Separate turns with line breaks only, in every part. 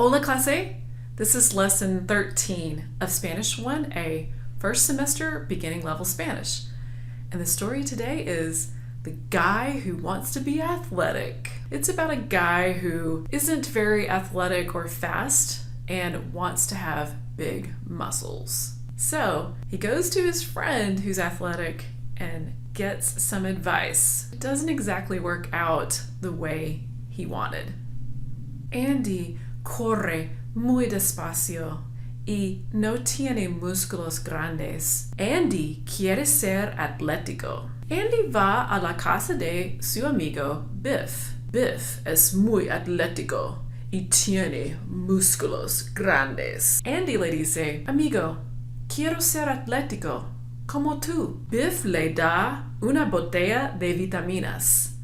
Hola clase! This is lesson 13 of Spanish 1A, first semester beginning level Spanish. And the story today is The Guy Who Wants to Be Athletic. It's about a guy who isn't very athletic or fast and wants to have big muscles. So he goes to his friend who's athletic and gets some advice. It doesn't exactly work out the way he wanted. Andy corre muy despacio y no tiene músculos grandes. Andy quiere ser atlético. Andy va a la casa de su amigo Biff. Biff es muy atlético y tiene músculos grandes. Andy le dice, amigo, quiero ser atlético, como tú. Biff le da una botella de vitaminas.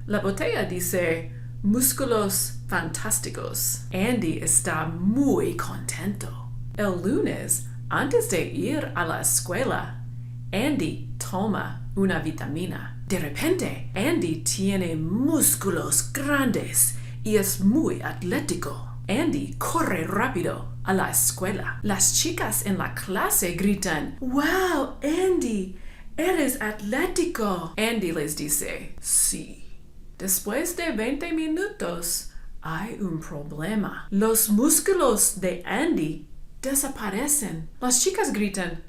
La botella dice, músculos fantásticos. Andy está muy contento. El lunes, antes de ir a la escuela, Andy toma una vitamina. De repente, Andy tiene músculos grandes y es muy atlético. Andy corre rápido a la escuela. Las chicas en la clase gritan, ¡Wow, Andy! ¡Eres atlético! Andy les dice, sí. Después de 20 minutos, hay un problema. Los músculos de Andy desaparecen. Las chicas gritan,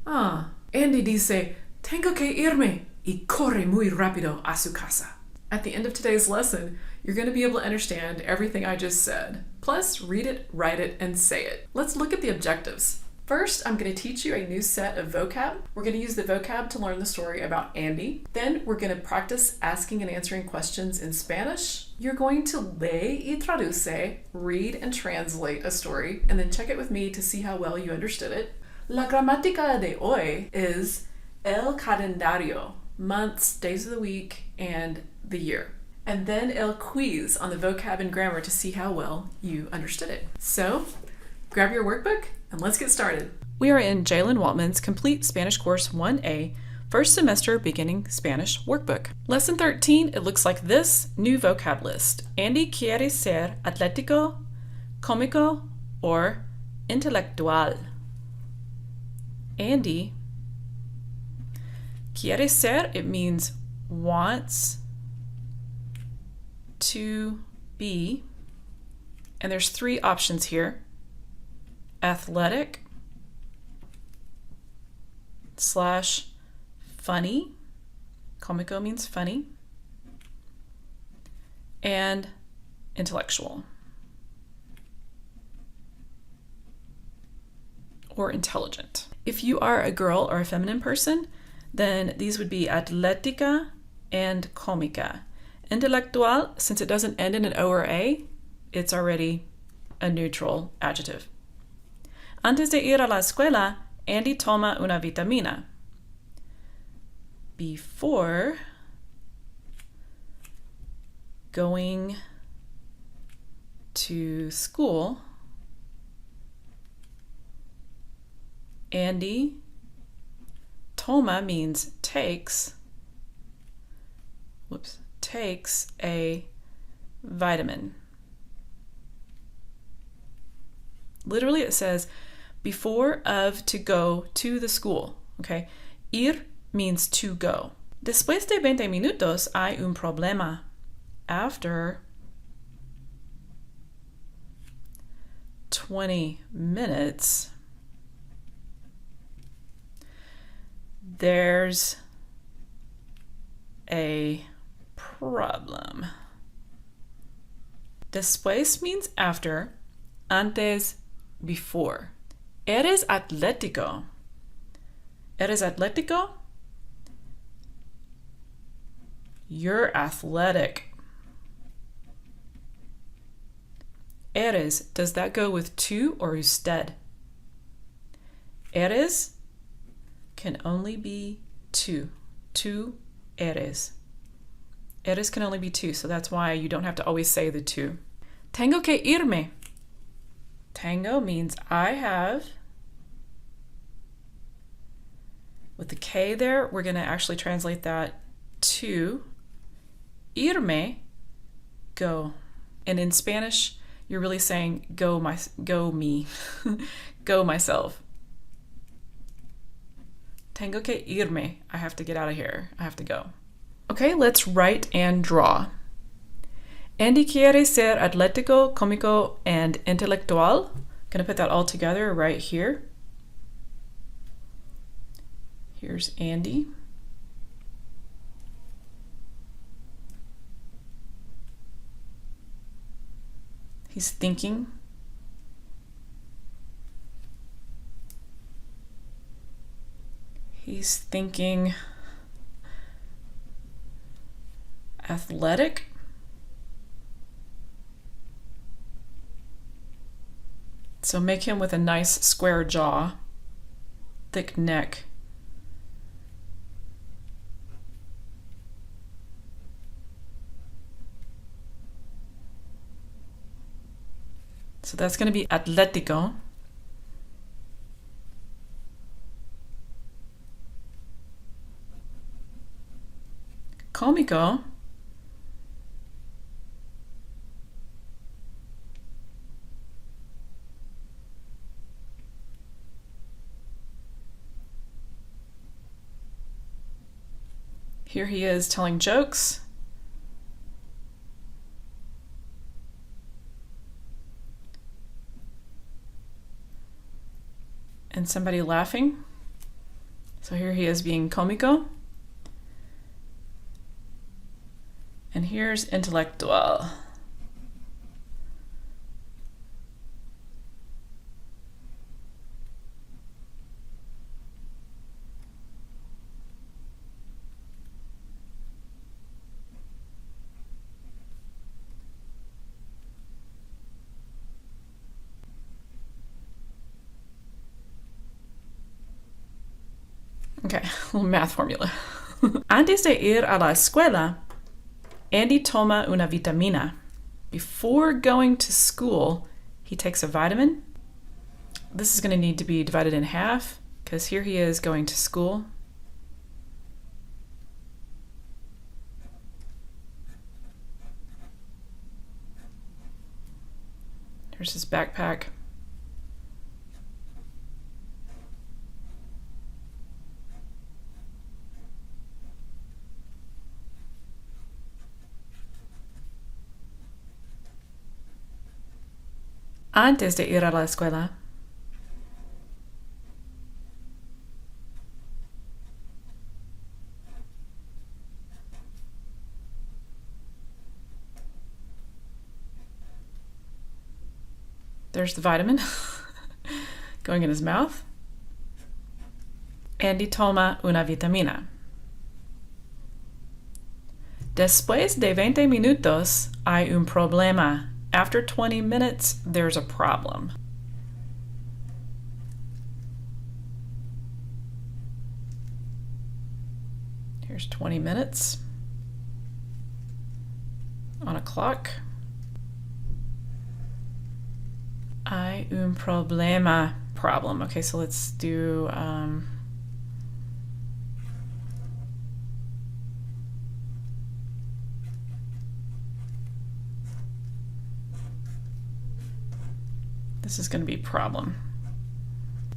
Andy dice, tengo que irme, y corre muy rápido a su casa. At the end of today's lesson, you're going to be able to understand everything I just said. Plus, read it, write it, and say it. Let's look at the objectives. First, I'm going to teach you a new set of vocab. We're going to use the vocab to learn the story about Andy. Then we're going to practice asking and answering questions in Spanish. You're going to lee y traduce, read and translate a story, and then check it with me to see how well you understood it. La gramática de hoy is el calendario, months, days of the week, and the year. And then el quiz on the vocab and grammar to see how well you understood it. So, grab your workbook and let's get started. We are in Jalen Waltman's Complete Spanish Course 1A, First Semester Beginning Spanish Workbook. Lesson 13, it looks like this, new vocab list. Andy quiere ser atlético, cómico, or intelectual. Andy quiere ser, it means wants to be, and there's three options here. Athletic / funny, comico means funny, and intellectual or intelligent. If you are a girl or a feminine person, then these would be atlética and cómica. Intelectual, since it doesn't end in an O or A, it's already a neutral adjective. Antes de ir a la escuela, Andy toma una vitamina. Before going to school, Andy, toma means takes a vitamin. Literally it says before of to go to the school, okay? Ir means to go. Después de 20 minutos hay un problema. After 20 minutes, there's a problem. Después means after, antes, before. Eres atlético. Eres atlético? You're athletic. Eres, does that go with to or usted? Eres can only be to. Tu eres. Eres can only be to, so that's why you don't have to always say the to. Tengo que irme. Tango means I have. With the K there, we're going to actually translate that to irme, go. And in Spanish, you're really saying go me, go myself. Tengo que irme. I have to get out of here. I have to go. Okay, let's write and draw. Andy quiere ser atlético, cómico, and intelectual. Gonna put that all together right here. Here's Andy. He's thinking. He's thinking athletic. So make him with a nice square jaw, thick neck. So that's going to be atlético. Cómico. Here he is telling jokes. And somebody laughing. So here he is being cómico. And here's intelectual. Okay, a little math formula. Antes de ir a la escuela, Andy toma una vitamina. Before going to school, he takes a vitamin. This is going to need to be divided in half because here he is going to school. Here's his backpack. Antes de ir a la escuela. There's the vitamin going in his mouth. Andy toma una vitamina. Después de 20 minutos hay un problema. After 20 minutes, there's a problem. Here's 20 minutes on a clock. Hay un problema. Problem. Okay, so let's do this is going to be problem.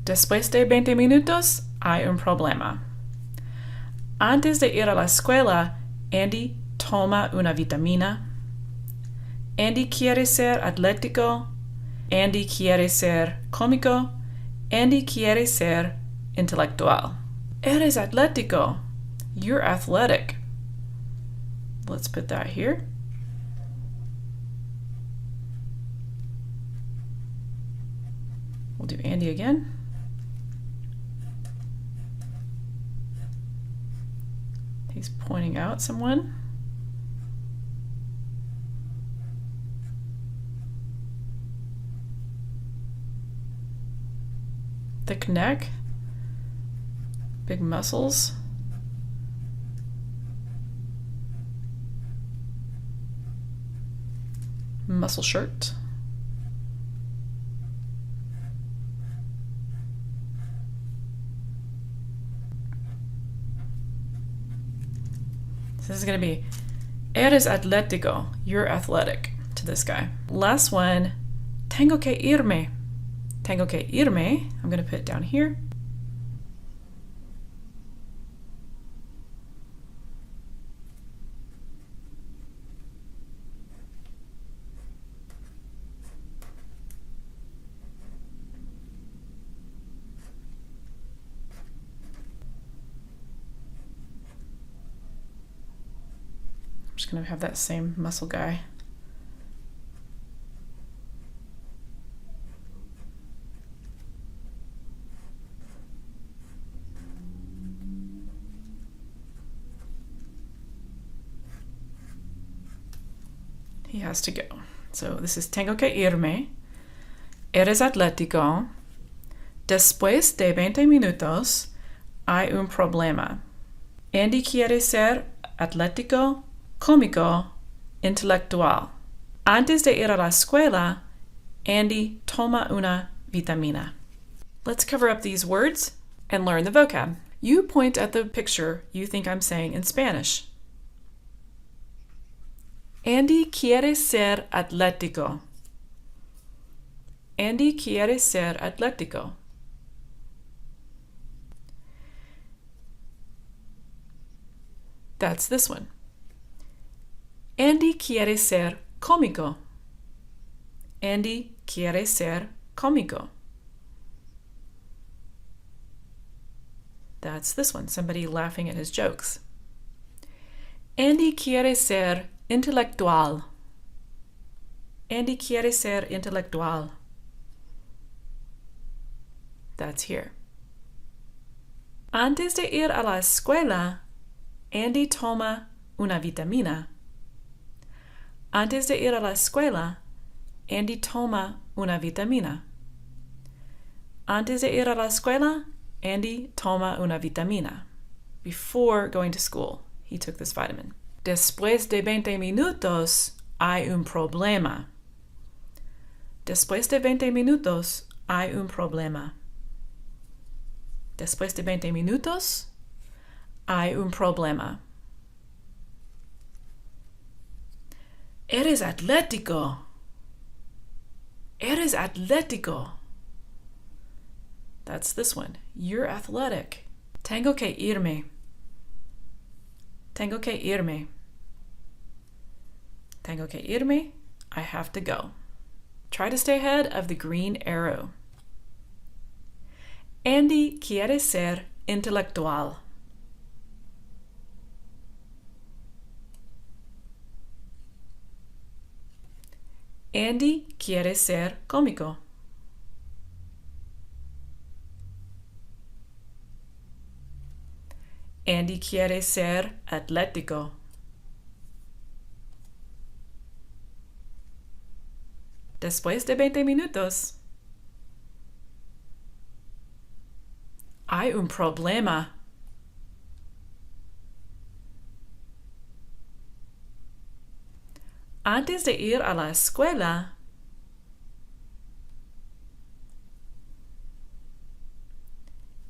Después de 20 minutos, hay un problema. Antes de ir a la escuela, Andy toma una vitamina. Andy quiere ser atlético. Andy quiere ser cómico. Andy quiere ser intelectual. Eres atlético. You're athletic. Let's put that here. We'll do Andy again. He's pointing out someone. Thick neck, big muscles. Muscle shirt. This is going to be, eres atlético. You're athletic to this guy. Last one, Tengo que irme. Tengo que irme. I'm going to put it down here. I'm just going to have that same muscle guy. He has to go. So this is tengo que irme. Eres atlético. Después de 20 minutos hay un problema. Andy quiere ser atlético, cómico, intelectual. Antes de ir a la escuela, Andy toma una vitamina. Let's cover up these words and learn the vocab. You point at the picture you think I'm saying in Spanish. Andy quiere ser atlético. Andy quiere ser atlético. That's this one. Andy quiere ser cómico. Andy quiere ser cómico. That's this one, somebody laughing at his jokes. Andy quiere ser intelectual. Andy quiere ser intelectual. That's here. Antes de ir a la escuela, Andy toma una vitamina. Antes de ir a la escuela, Andy toma una vitamina. Antes de ir a la escuela, Andy toma una vitamina. Before going to school, he took this vitamin. Después de 20 minutos, hay un problema. Después de 20 minutos, hay un problema. Después de 20 minutos, hay un problema. Eres atlético. Eres atlético. That's this one. You're athletic. Tengo que irme. Tengo que irme. Tengo que irme. I have to go. Try to stay ahead of the green arrow. Andy quiere ser intelectual. Andy quiere ser cómico. Andy quiere ser atlético. Después de 20 minutos, hay un problema. Antes de ir a la escuela,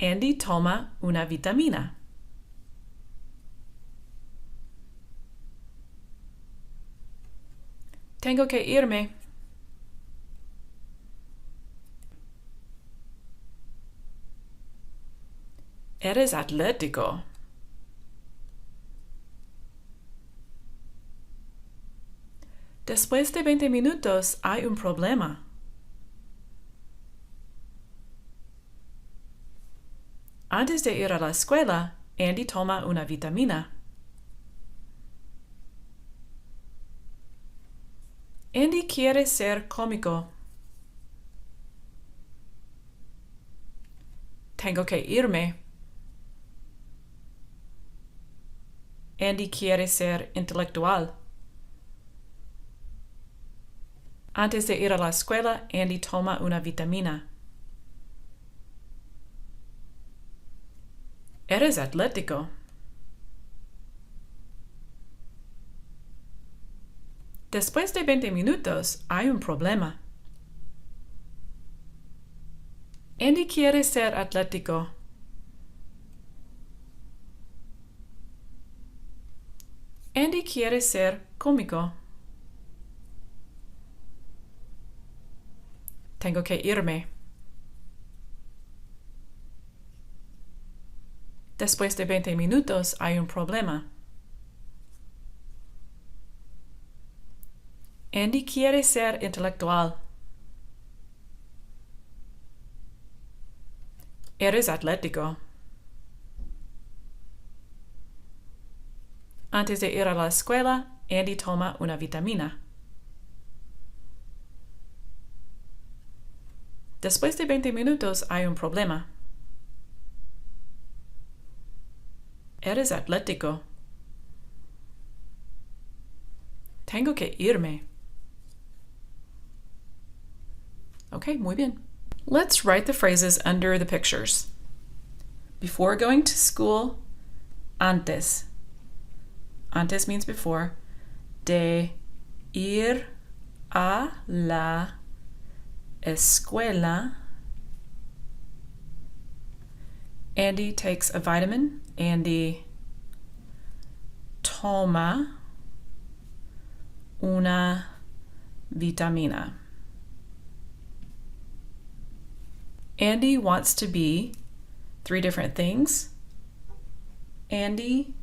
Andy toma una vitamina. Tengo que irme. Eres atlético. Después de 20 minutos hay un problema. Antes de ir a la escuela, Andy toma una vitamina. Andy quiere ser cómico. Tengo que irme. Andy quiere ser intelectual. Antes de ir a la escuela, Andy toma una vitamina. Eres atlético. Después de 20 minutos, hay un problema. Andy quiere ser atlético. Andy quiere ser cómico. Tengo que irme. Después de 20 minutos hay un problema. Andy quiere ser intelectual. Eres atlético. Antes de ir a la escuela, Andy toma una vitamina. Después de 20 minutos hay un problema. Eres atlético. Tengo que irme. Okay, muy bien. Let's write the phrases under the pictures. Before going to school, antes. Antes means before. De ir a la escuela. Andy takes a vitamin. Andy toma una vitamina. Andy wants to be 3 different things. Andy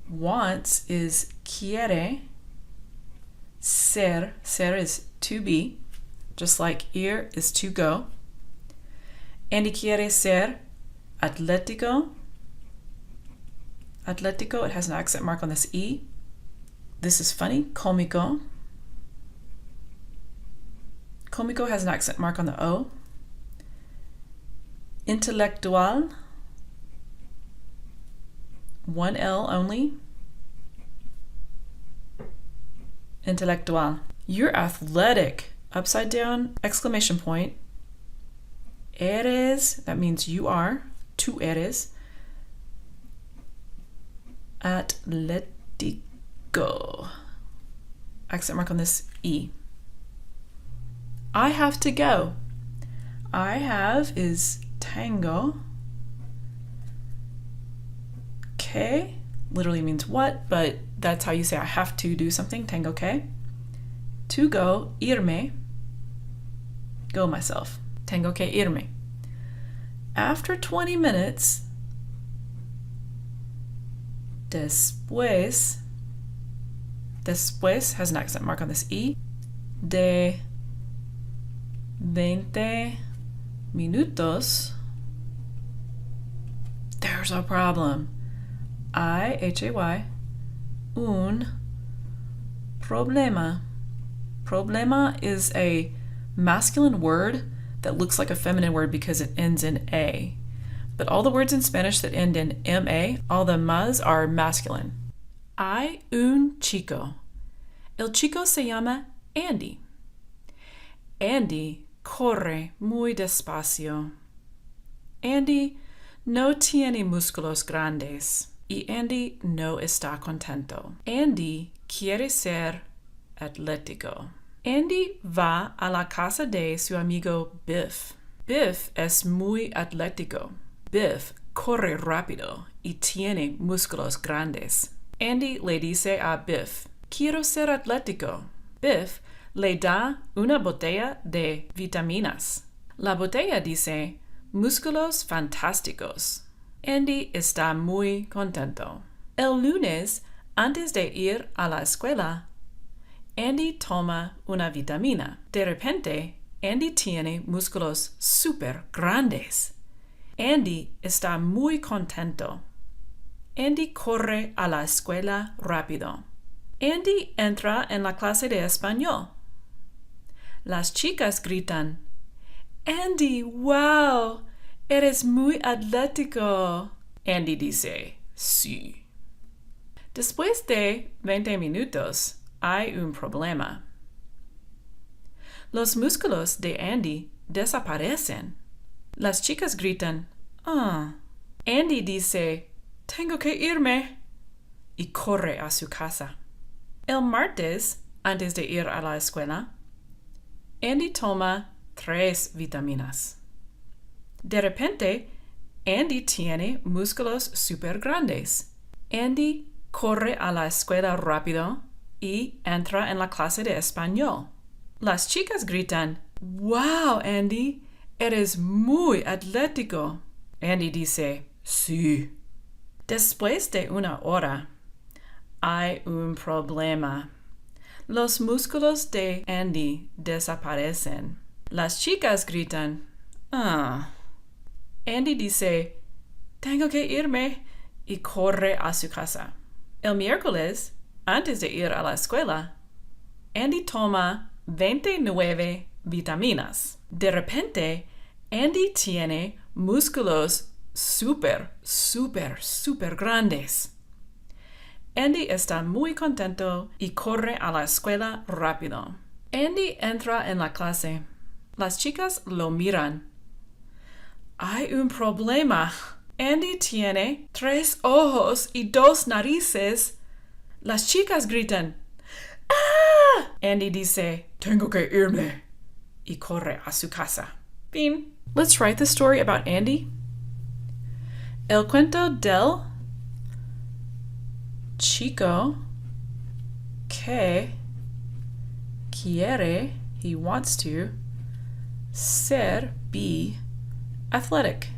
wants is quiere. Ser is to be, just like ir is to go. Andy quiere ser atlético. Atlético, it has an accent mark on this E. This is funny. Cómico. Cómico has an accent mark on the O. Intelectual. 1 L only. Intelectual. You're athletic. Upside down, exclamation point. Eres, that means you are. Tú eres. Atlético. Accent mark on this E. I have to go. I have is tango. Que literally means what, but that's how you say I have to do something. Tengo que. To go, irme. Go myself. Tengo que irme. After 20 minutes, después has an accent mark on this E. De 20 minutos. There's a problem. I-H-A-Y. Un problema. Problema is a masculine word that looks like a feminine word because it ends in A. But all the words in Spanish that end in M-A, all the mas are masculine. Hay un chico. El chico se llama Andy. Andy corre muy despacio. Andy no tiene músculos grandes. Y Andy no está contento. Andy quiere ser atlético. Andy va a la casa de su amigo Biff. Biff es muy atlético. Biff corre rápido y tiene músculos grandes. Andy le dice a Biff, quiero ser atlético. Biff le da una botella de vitaminas. La botella dice, músculos fantásticos. Andy está muy contento. El lunes, antes de ir a la escuela, Andy toma una vitamina. De repente, Andy tiene músculos súper grandes. Andy está muy contento. Andy corre a la escuela rápido. Andy entra en la clase de español. Las chicas gritan, Andy, wow, eres muy atlético. Andy dice, sí. Después de 20 minutos, hay un problema. Los músculos de Andy desaparecen. Las chicas gritan, ah. Andy dice, tengo que irme. Y corre a su casa. El martes, antes de ir a la escuela, Andy toma 3 vitaminas. De repente, Andy tiene músculos súper grandes. Andy corre a la escuela rápido y entra en la clase de español. Las chicas gritan, Wow, Andy, eres muy atlético. Andy dice, sí. Después de una hora, hay un problema. Los músculos de Andy desaparecen. Las chicas gritan, ah. Andy dice, tengo que irme, y corre a su casa. El miércoles, antes de ir a la escuela, Andy toma 29 vitaminas. De repente, Andy tiene músculos súper grandes. Andy está muy contento y corre a la escuela rápido. Andy entra en la clase. Las chicas lo miran. Hay un problema. Andy tiene 3 ojos y 2 narices. Las chicas gritan, ¡ah! Andy dice, tengo que irme, y corre a su casa. Fin. Let's write the story about Andy. El cuento del chico que quiere, he wants to, be athletic.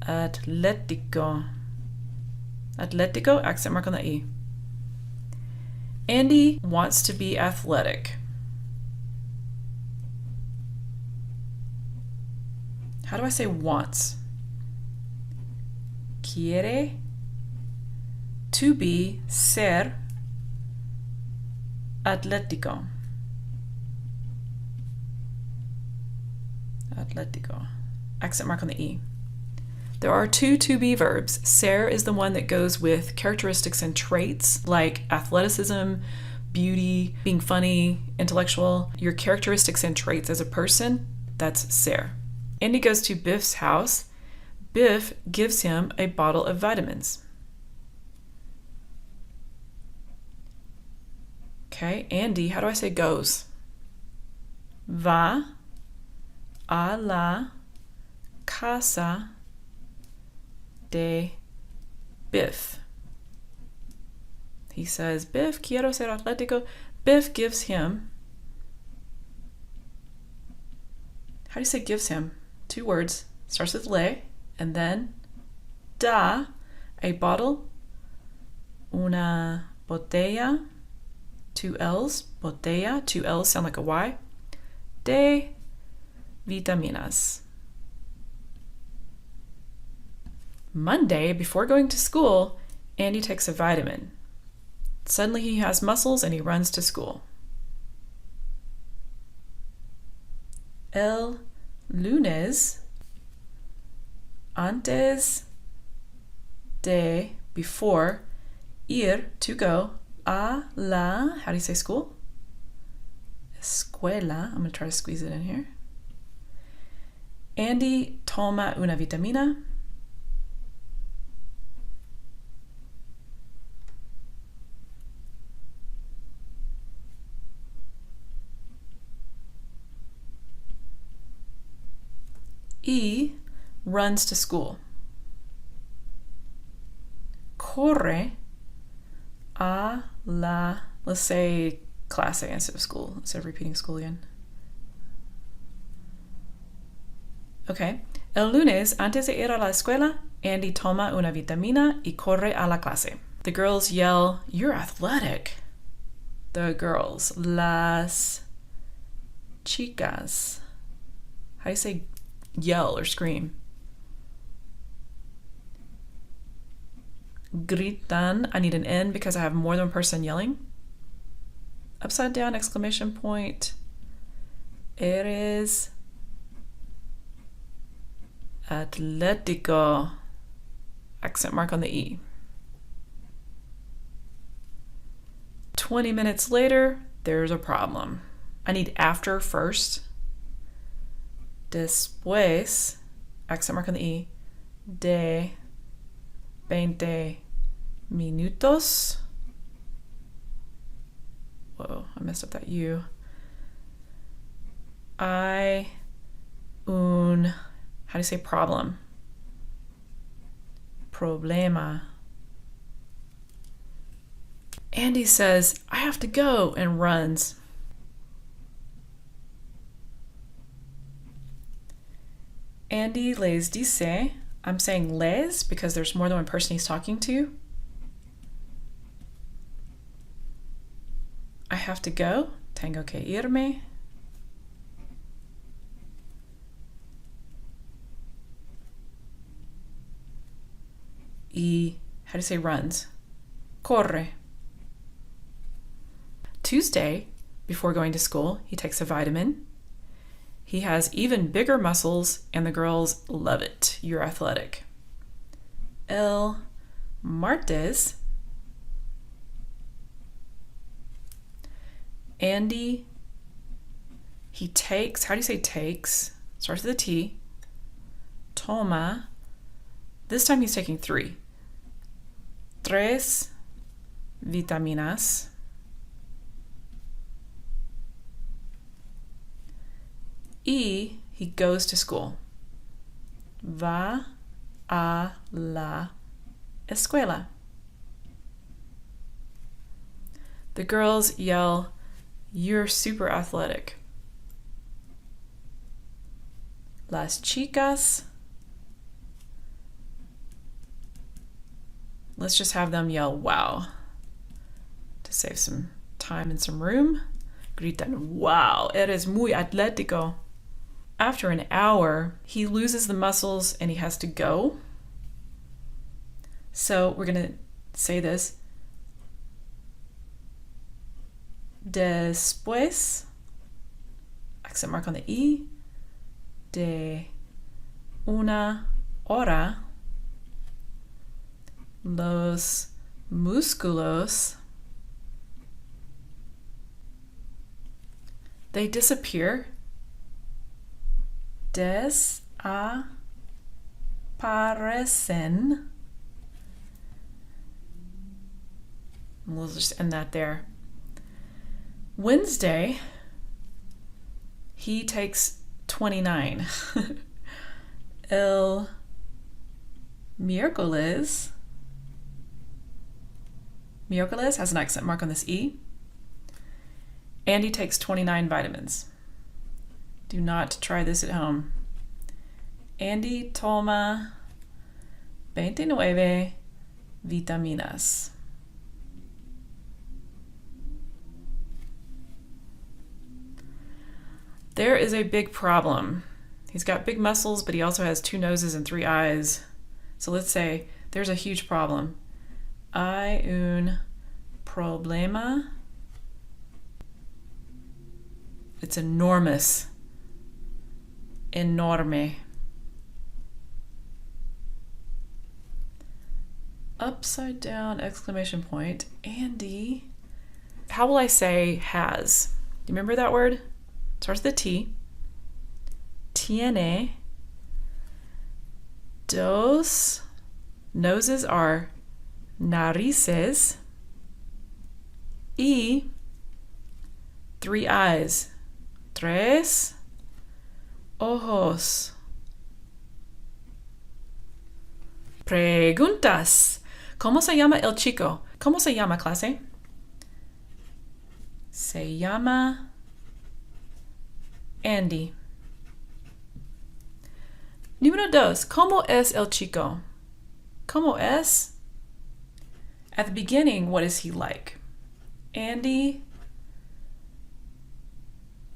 Atlético. Atlético, accent mark on the E. Andy wants to be athletic. How do I say wants? Quiere to be, ser atlético. Atlético. Accent mark on the E. There are 2 to-be verbs. Ser is the one that goes with characteristics and traits like athleticism, beauty, being funny, intellectual. Your characteristics and traits as a person, that's ser. Andy goes to Biff's house. Biff gives him a bottle of vitamins. Okay, Andy, how do I say goes? Va a la casa de Biff. He says, Biff, quiero ser atlético. Biff gives him, how do you say gives him? 2 words. Starts with le, and then da, a bottle, una botella, 2 L's, botella, 2 L's sound like a Y, de vitaminas. Monday, before going to school, Andy takes a vitamin. Suddenly he has muscles and he runs to school. El lunes, antes de, before, ir, to go, a la, how do you say school? Escuela. I'm going to try to squeeze it in here. Andy toma una vitamina. Y runs to school. Corre a la, let's say clase instead of school, instead of repeating school again. Okay. El lunes, antes de ir a la escuela, Andy toma una vitamina y corre a la clase. The girls yell, "You're athletic." The girls, las chicas. How do you say yell or scream? Gritan. I need an N because I have more than one person yelling. Upside down, exclamation point. Eres atlético. Accent mark on the E. 20 minutes later, there's a problem. I need after first. Después, accent mark on the E, de 20 minutos. Whoa, I messed up that U. Hay un, how do you say problem? Problema. Andy says, "I have to go," and runs. Andy les dice. I'm saying les because there's more than one person he's talking to. I have to go. Tengo que irme. Y, how do you say runs? Corre. Tuesday, before going to school, he takes a vitamin. He has even bigger muscles, and the girls love it. You're athletic. El martes, Andy, he takes, how do you say takes? Starts with a T. Toma. This time he's taking 3. Tres vitaminas. Y he goes to school. Va a la escuela. The girls yell, "You're super athletic." Las chicas. Let's just have them yell, "Wow," to save some time and some room. Gritan, "Wow, eres muy atlético." After an hour, he loses the muscles and he has to go. So we're going to say this. Después, accent mark on the E, de una hora, los músculos, they disappear. Desaparecen. We'll just end that there. Wednesday, he takes 29. El miércoles. Miércoles has an accent mark on this E. Andy takes 29 vitamins. Do not try this at home. Andy toma 29 vitaminas. There is a big problem. He's got big muscles, but he also has 2 noses and 3 eyes. So let's say there's a huge problem. Hay un problema. It's enormous. Enorme. Upside down exclamation point. Andy. How will I say has? Do you remember that word? Starts with a T. Tiene dos. Noses are narices. Y 3 eyes. Tres ojos. Preguntas. ¿Cómo se llama el chico? ¿Cómo se llama, clase? Se llama Andy. Número 2. ¿Cómo es el chico? ¿Cómo es? At the beginning, what is he like? Andy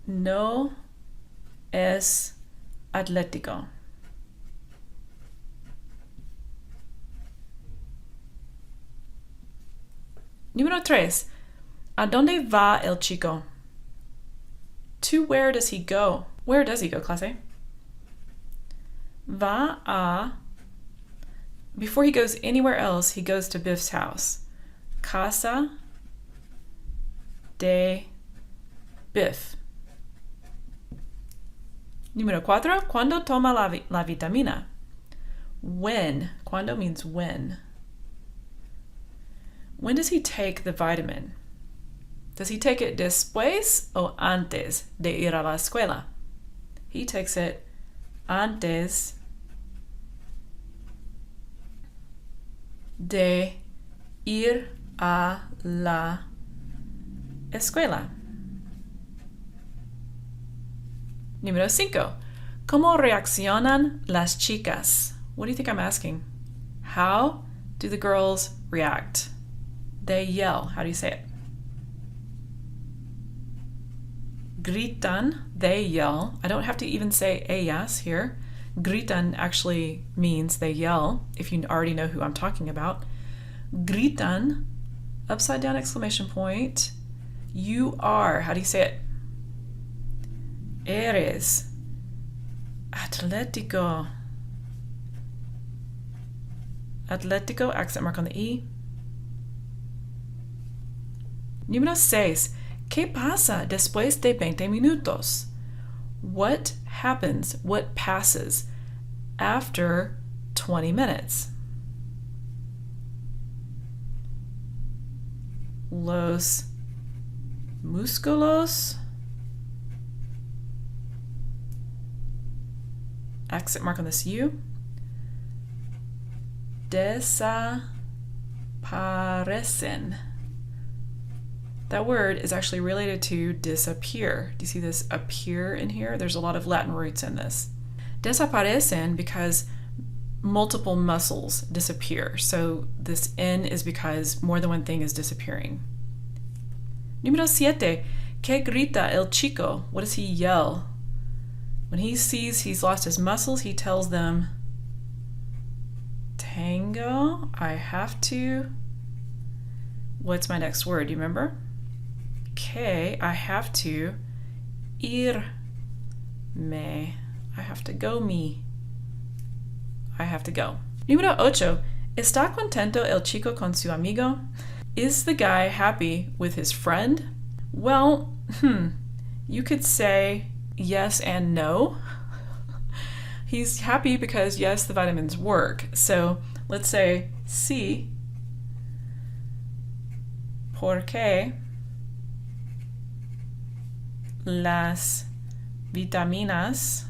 no es atlético. Número 3. ¿A dónde va el chico? To where does he go? Where does he go, clase? Va a. Before he goes anywhere else, he goes to Biff's house. Casa de Biff. Número 4. ¿Cuándo toma la vitamina? When. ¿Cuándo means when. When does he take the vitamin? Does he take it después o antes de ir a la escuela? He takes it antes de ir a la escuela. Número 5. ¿Cómo reaccionan las chicas? What do you think I'm asking? How do the girls react? They yell. How do you say it? Gritan, they yell. I don't have to even say ellas here. Gritan actually means they yell, if you already know who I'm talking about. Gritan, upside down exclamation point. You are, how do you say it? Eres atlético. Atlético, accent mark on the E. Número 6. ¿Qué pasa después de 20 minutos? What happens, what passes after 20 minutes? Los músculos, accent mark on this U, desaparecen. That word is actually related to disappear. Do you see this appear in here? There's a lot of Latin roots in this. Desaparecen because multiple muscles disappear. So this N is because more than one thing is disappearing. Número 7. ¿Qué grita el chico? What does he yell? When he sees he's lost his muscles, he tells them, Tango, I have to. What's my next word? Do you remember? Que, I have to. Irme, I have to go me. I have to go. Número 8. ¿Está contento el chico con su amigo? Is the guy happy with his friend? Well, you could say yes and no. He's happy because, yes, the vitamins work. So let's say sí, porque las vitaminas,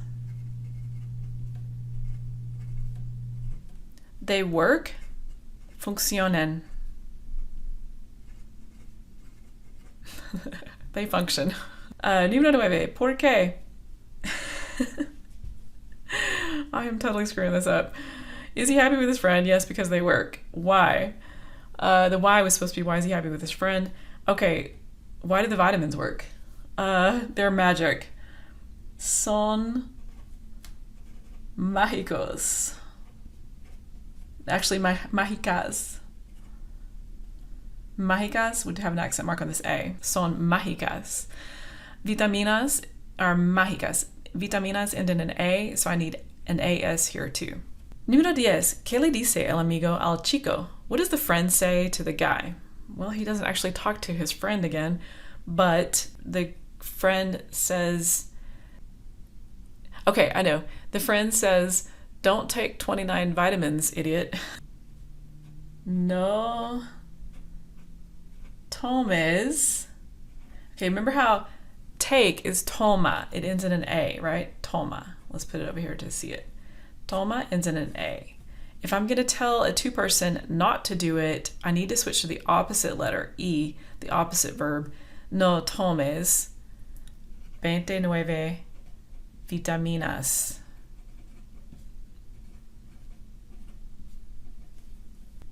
they work, funcionan. They function. Número 9. ¿Por qué? I am totally screwing this up. Is he happy with his friend? Yes, because they work. Why? The why was supposed to be why is he happy with his friend? Okay, why do the vitamins work? They're magic. Son mágicos. Actually, mágicas. Mágicas would have an accent mark on this A. Son mágicas. Vitaminas are mágicas. Vitaminas end in an A, so I need an AS here too. Número 10. ¿Qué le dice el amigo al chico? What does the friend say to the guy? Well, he doesn't actually talk to his friend again, but the friend says... Okay, I know. The friend says, don't take 29 vitamins, idiot. No tomes. Okay, remember how take is toma. It ends in an A, right? Toma. Let's put it over here to see it. Toma ends in an A. If I'm going to tell a two-person not to do it, I need to switch to the opposite letter, E, the opposite verb. No tomes 29 vitaminas.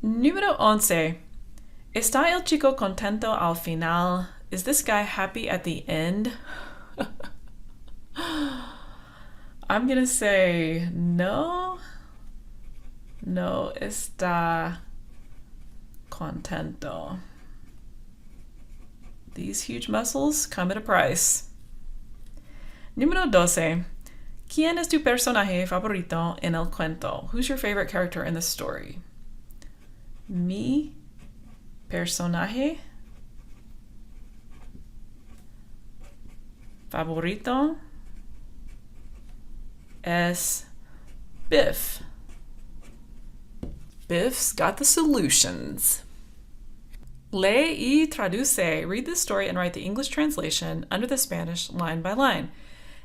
Número 11. ¿Está el chico contento al final? Is this guy happy at the end? I'm gonna say no. No está contento. These huge muscles come at a price. Número 12. ¿Quién es tu personaje favorito en el cuento? Who's your favorite character in the story? Mi personaje favorito es Biff. Biff's got the solutions. Lee y traduce. Read this story and write the English translation under the Spanish line by line.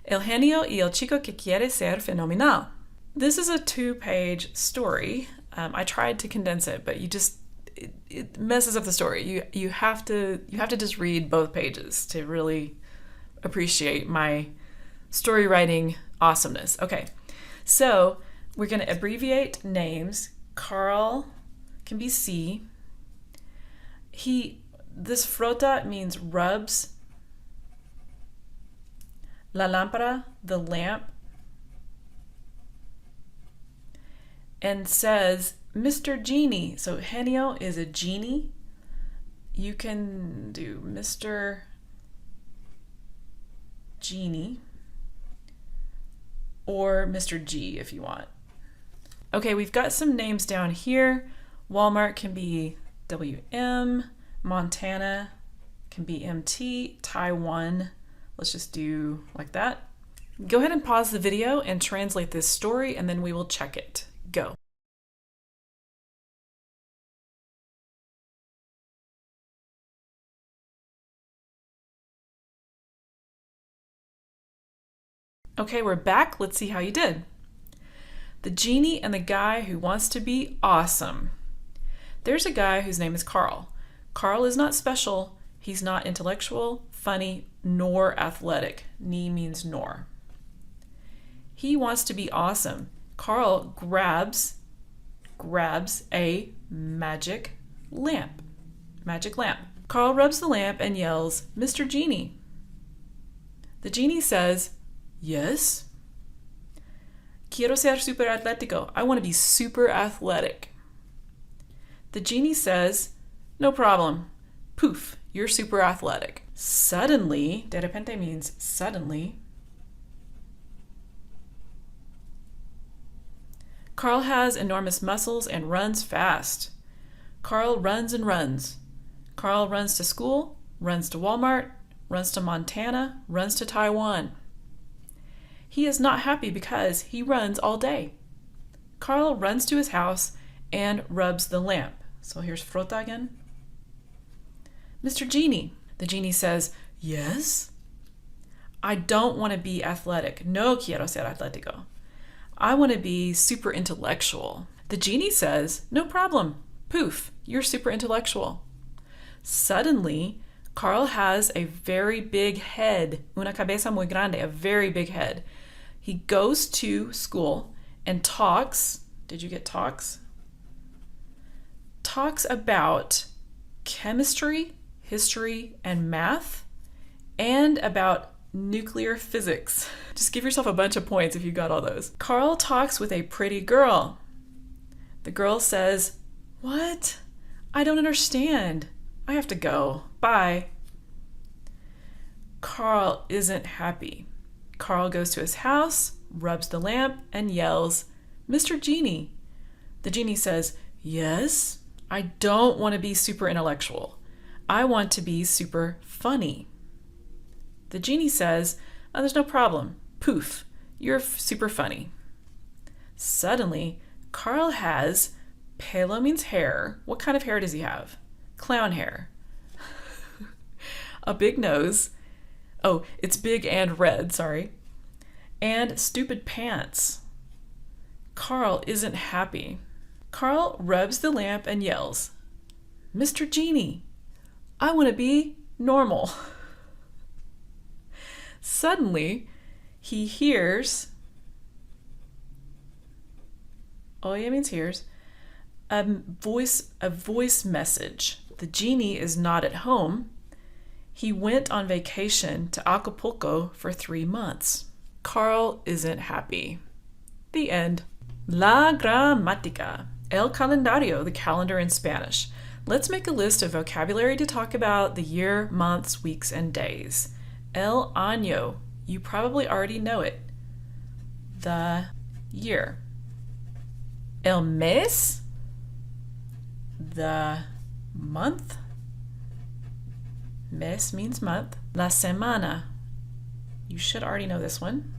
El genio y el chico que quiere ser fenomenal. This is a 2-page story. I tried to condense it, but it messes up the story. You have to just read both pages to really appreciate my story writing Awesomeness. Okay, so we're going to abbreviate names. Carl can be C. This frota means rubs. La lámpara, the lamp. And says, Mr. Genie. So genio is a genie. You can do Mr. Genie or Mr. G if you want. Okay, we've got some names down here. Walmart can be WM. Montana can be MT. Taiwan, let's just do like that. Go ahead and pause the video and translate this story, and then we will check it. Go. Okay, we're back. Let's see how you did. The genie and the guy who wants to be awesome. There's a guy whose name is Carl. Carl is not special. He's not intellectual, funny, nor athletic. Ni means nor. He wants to be awesome. Carl grabs a magic lamp. Magic lamp. Carl rubs the lamp and yells, Mr. Genie. The genie says, yes. Quiero ser super atlético. I want to be super athletic. The genie says, no problem. Poof, you're super athletic. Suddenly, de repente means suddenly, Carl has enormous muscles and runs fast. Carl runs and runs. Carl runs to school, runs to Walmart, runs to Montana, runs to Taiwan. He is not happy because he runs all day. Carl runs to his house and rubs the lamp. So here's frota again. Mr. Genie. The genie says, yes. I don't want to be athletic. No quiero ser atlético. I want to be super intellectual. The genie says, no problem. Poof, you're super intellectual. Suddenly, Carl has a very big head. Una cabeza muy grande, a very big head. He goes to school and talks. Did you get talks? Talks about chemistry, history, and math, and about nuclear physics. Just give yourself a bunch of points if you got all those. Carl talks with a pretty girl. The girl says, what? I don't understand. I have to go. Bye. Carl isn't happy. Carl goes to his house, rubs the lamp, and yells, Mr. Genie. The genie says, yes, I don't want to be super intellectual. I want to be super funny. The genie says, oh, there's no problem. Poof, you're super funny. Suddenly, Carl has, pelo means hair. What kind of hair does he have? Clown hair. A big nose. Oh, it's big and red, sorry. And stupid pants. Carl isn't happy. Carl rubs the lamp and yells, Mr. Genie, I want to be normal. Suddenly, he hears, oye means hears, a voice message. The genie is not at home. He went on vacation to Acapulco for 3 months. Carl isn't happy. The end. La gramática. El calendario, the calendar in Spanish. Let's make a list of vocabulary to talk about the year, months, weeks, and days. El año. You probably already know it. The year. El mes. The month. Mes means month. La semana. You should already know this one.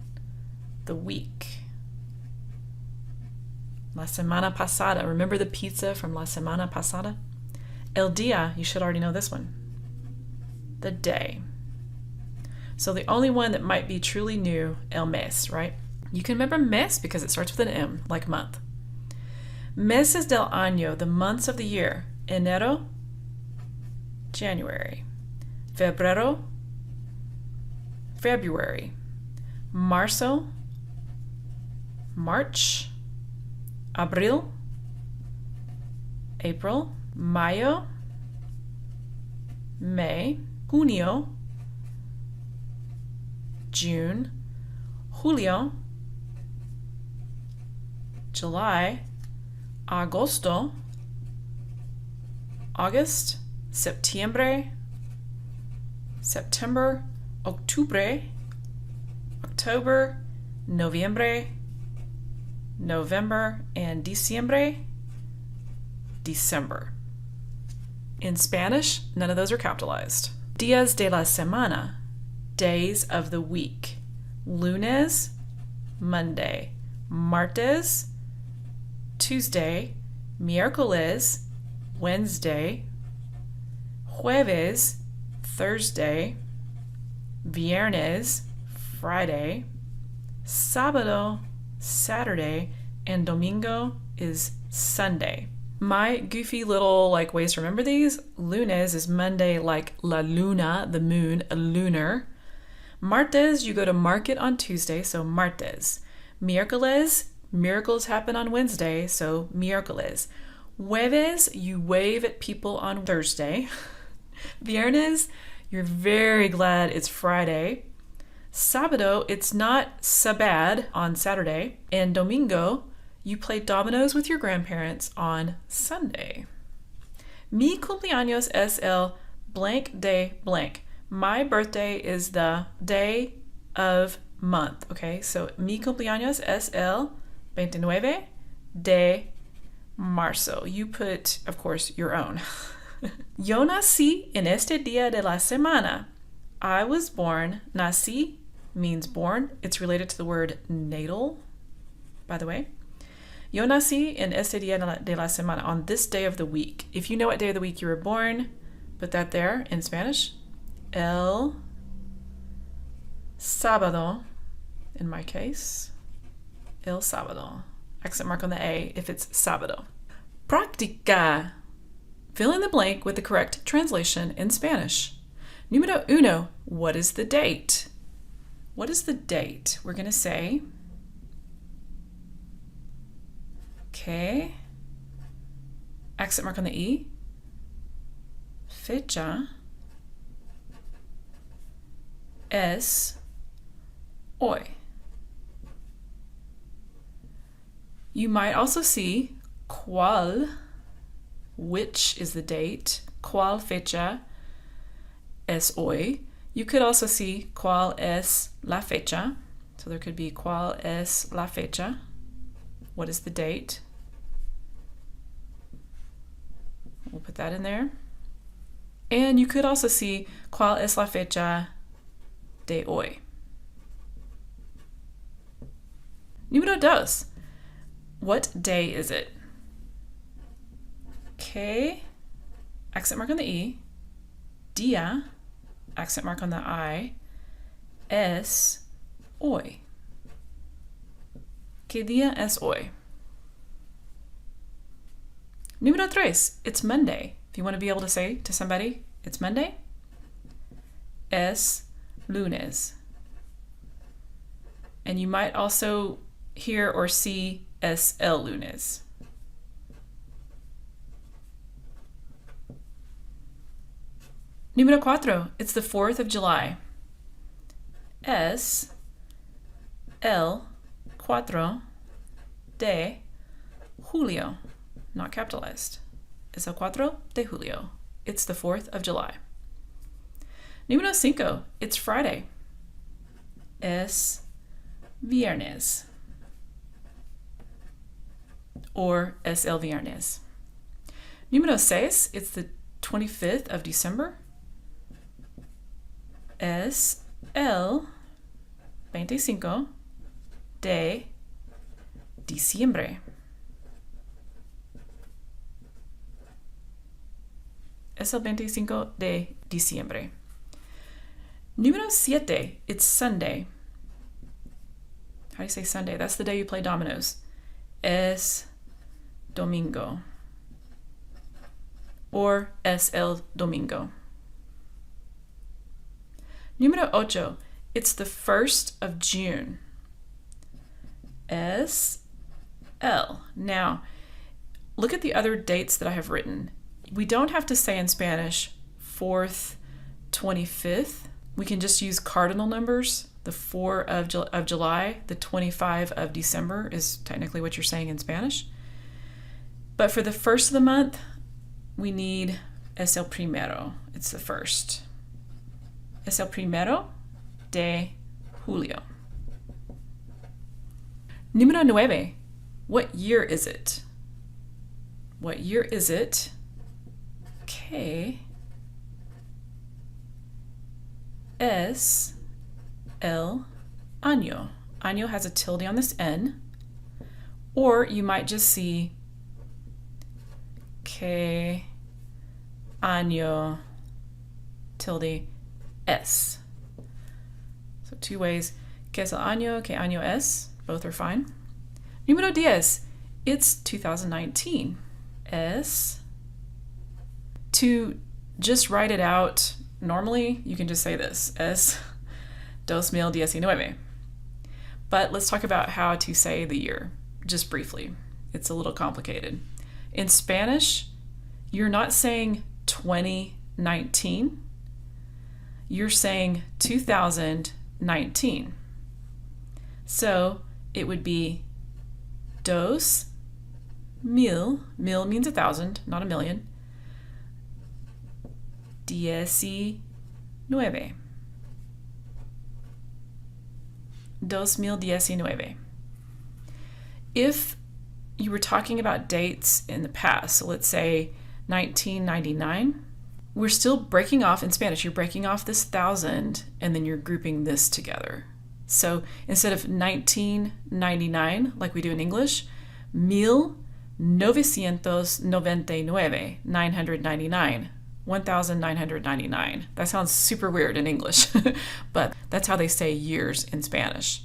The week. La semana pasada. Remember the pizza from La semana pasada? El día. You should already know this one. The day. So the only one that might be truly new, el mes, right? You can remember mes because it starts with an M, like month. Meses del año, the months of the year. Enero, January. Febrero, February. Marzo, March, Abril, April, Mayo, May, Junio, June, Julio, July, Agosto, August, Septiembre, September, Octubre, October, Noviembre, November, and Diciembre, December. In Spanish, none of those are capitalized. Días de la semana, days of the week. Lunes, Monday. Martes, Tuesday. Miércoles, Wednesday. Jueves, Thursday. Viernes, Friday. Sábado, Saturday. And Domingo is Sunday. My goofy little ways to remember these: lunes is Monday, like la luna, the moon, a lunar. Martes, you go to market on Tuesday, so martes. Miércoles, miracles happen on Wednesday, so miércoles. Jueves, you wave at people on Thursday. Viernes, you're very glad it's Friday. Sábado, it's not sabad on Saturday. And Domingo, you play dominoes with your grandparents on Sunday. Mi cumpleaños es el blank de blank. My birthday is the day of month, okay? So mi cumpleaños es el 29 de marzo. You put, of course, your own. Yo nací en este día de la semana. I was born. Nací means born. It's related to the word natal, by the way. Yo nací en este día de la semana, on this day of the week. If you know what day of the week you were born, put that there in Spanish. El sábado, in my case. El sábado. Accent mark on the A if it's sábado. Práctica. Fill in the blank with the correct translation in Spanish. Número uno. What is the date? What is the date? We're going to say, okay, accent mark on the E, fecha es hoy. You might also see cuál, which is the date, cuál fecha es hoy. You could also see cuál es la fecha. So there could be cuál es la fecha. What is the date? We'll put that in there. And you could also see cuál es la fecha de hoy. Número dos. What day is it? Okay. Accent mark on the E. Día. Accent mark on the I. Es hoy. ¿Qué día es hoy? Número tres. It's Monday. If you want to be able to say to somebody, it's Monday. Es lunes. And you might also hear or see es el lunes. Número cuatro. It's the 4th of July. Es el 4 de julio. Not capitalized. Es el 4 de julio. It's the 4th of July. Número cinco. It's Friday. Es viernes. Or es el viernes. Número seis. It's the 25th of December. Es el 25 de diciembre. Es el 25 de diciembre. Número siete. It's Sunday. How do you say Sunday? That's the day you play dominoes. Es domingo. Or es el domingo. Número ocho. It's the 1st of June. S, L. Now, look at the other dates that I have written. We don't have to say in Spanish 4th, 25th. We can just use cardinal numbers. The 4 of July, the 25 of December is technically what you're saying in Spanish. But for the first of the month, we need es el primero. It's the first. Es el primero de julio. Número 9. What year is it? What year is it? ¿Qué es el año? Año has a tilde on this N. Or you might just see ¿Qué año tilde es? So two ways. ¿Qué es el año? ¿Qué año es? Both are fine. Número 10. It's 2019. Es. To just write it out, normally you can just say this. Es 2019. But let's talk about how to say the year, just briefly. It's a little complicated. In Spanish, you're not saying 2019. You're saying 2019. So it would be dos mil. Mil means 1,000, not a million. 19. 2019. If you were talking about dates in the past, so let's say 1999, we're still breaking off in Spanish. You're breaking off this 1,000 and then you're grouping this together. So instead of 1999, like we do in English, 1999, 999, 1999. That sounds super weird in English, but that's how they say years in Spanish.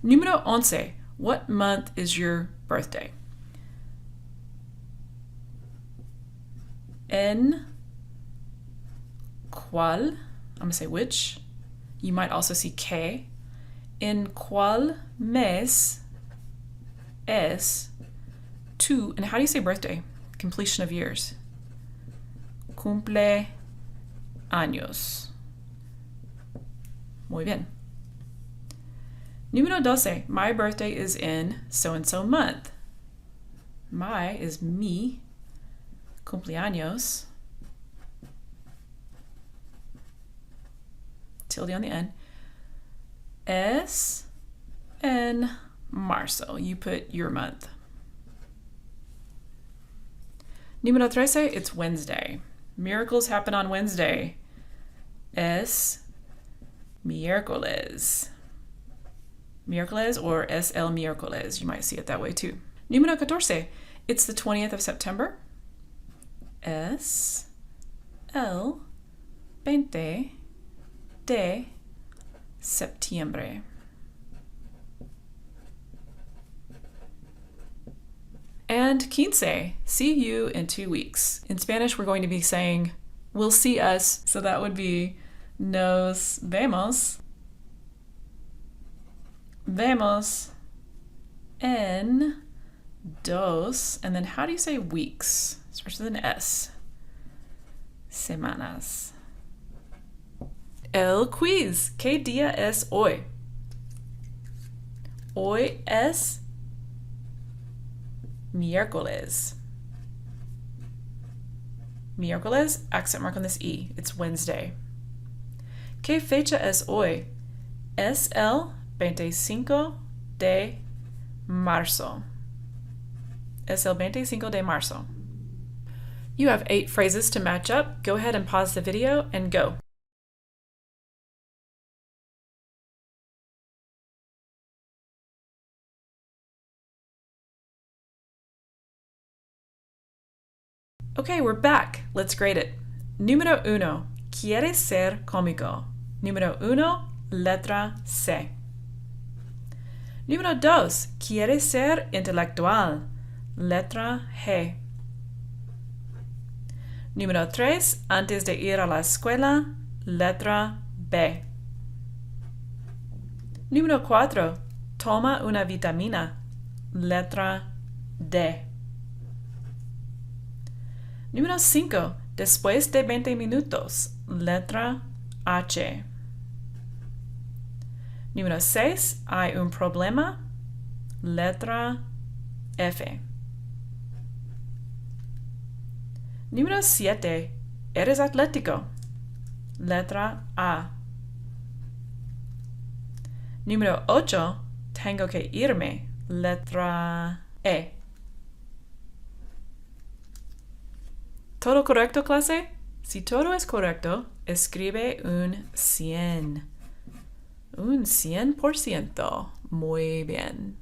Número 11. What month is your birthday? En cuál, I'm going to say which. You might also see que. En cuál mes es tu, and how do you say birthday? Completion of years. Cumple años. Muy bien. Número 12. My birthday is in so-and-so month. My is mi. Cumpleaños. Tilde on the end. Es en marzo. You put your month. Número 13. It's Wednesday. Miracles happen on Wednesday. Es miércoles. Miércoles or es el miércoles. You might see it that way too. Número 14. It's the 20th of September. Es el 20 de septiembre. And quince, see you in 2 weeks. In Spanish, we're going to be saying, we'll see us. So that would be nos vemos. Vemos en dos. And then how do you say weeks? Starts with an S. Semanas. El quiz. ¿Qué día es hoy? Hoy es miércoles. Miércoles, accent mark on this E. It's Wednesday. ¿Qué fecha es hoy? Es el 25 de marzo. Es el 25 de marzo. You have 8 phrases to match up. Go ahead and pause the video and go. Okay, we're back. Let's grade it. Número 1. Quiere ser cómico. Número 1. Letra C. Número 2. Quiere ser intelectual. Letra G. Número 3. Antes de ir a la escuela. Letra B. Número 4. Toma una vitamina. Letra D. Número 5. Después de 20 minutos. Letra H. Número 6. Hay un problema. Letra F. Número 7. Eres atlético. Letra A. Número 8. Tengo que irme. Letra E. ¿Todo correcto, clase? Si todo es correcto, escribe un 100. Un 100%. Muy bien.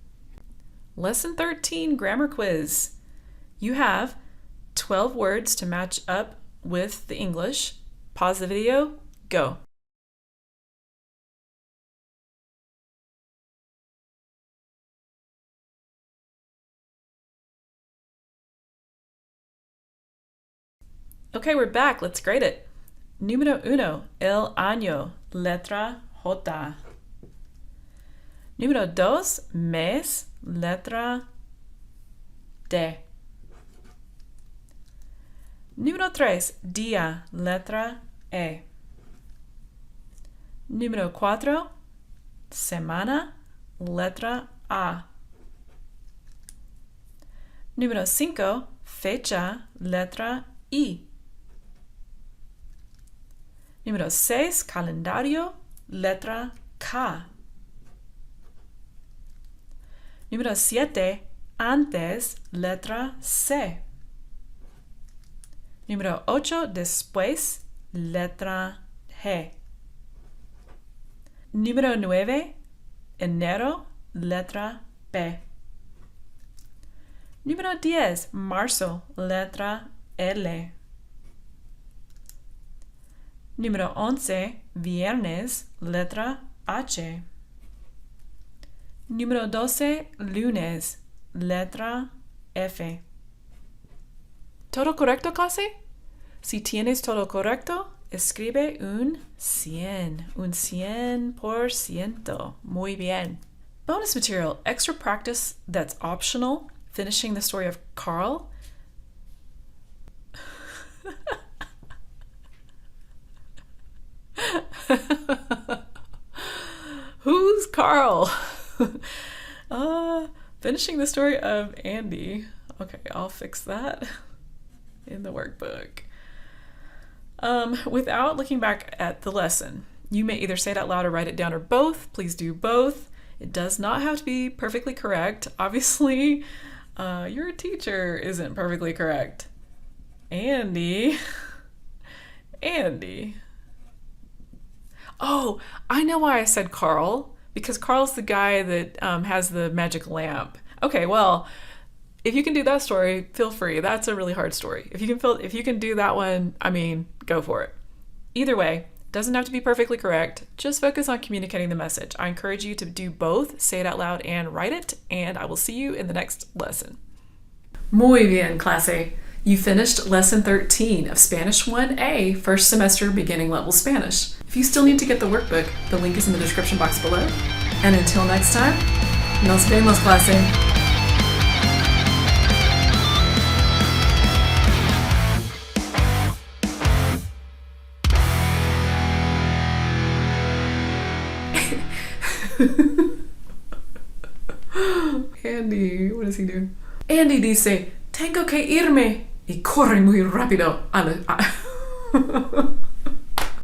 Lesson 13, Grammar Quiz. You have 12 words to match up with the English. Pause the video. Go. Okay, we're back. Let's grade it. Número 1, el año, letra J. Número 2, mes, letra D. Número 3, día, letra E. Número 4, semana, letra A. Número 5, fecha, letra I. Número 6, calendario, letra K. Número 7, antes, letra C. Número 8, después, letra G. Número 9, enero, letra P. Número 10, marzo, letra L. Número 11, viernes, letra H. Número 12, lunes, letra F. ¿Todo correcto, clase? Si tienes todo correcto, escribe un 100. Un 100%. Muy bien. Bonus material, extra practice that's optional, finishing the story of Carl. Who's Carl? Finishing the story of Andy. Okay, I'll fix that in the workbook. Without looking back at the lesson, you may either say it out loud or write it down or both. Please do both. It does not have to be perfectly correct. Obviously, your teacher isn't perfectly correct. Andy. Oh, I know why I said Carl, because Carl's the guy that has the magic lamp. Okay, well, if you can do that story, feel free. That's a really hard story. If you can do that one, I mean, go for it. Either way, doesn't have to be perfectly correct. Just focus on communicating the message. I encourage you to do both, say it out loud and write it, and I will see you in the next lesson. Muy bien, clase. You finished Lesson 13 of Spanish 1A, first semester beginning level Spanish. If you still need to get the workbook, the link is in the description box below. And until next time, nos vemos, clase. Andy, what does he do? Andy dice, tengo que irme. Y corre muy rápido.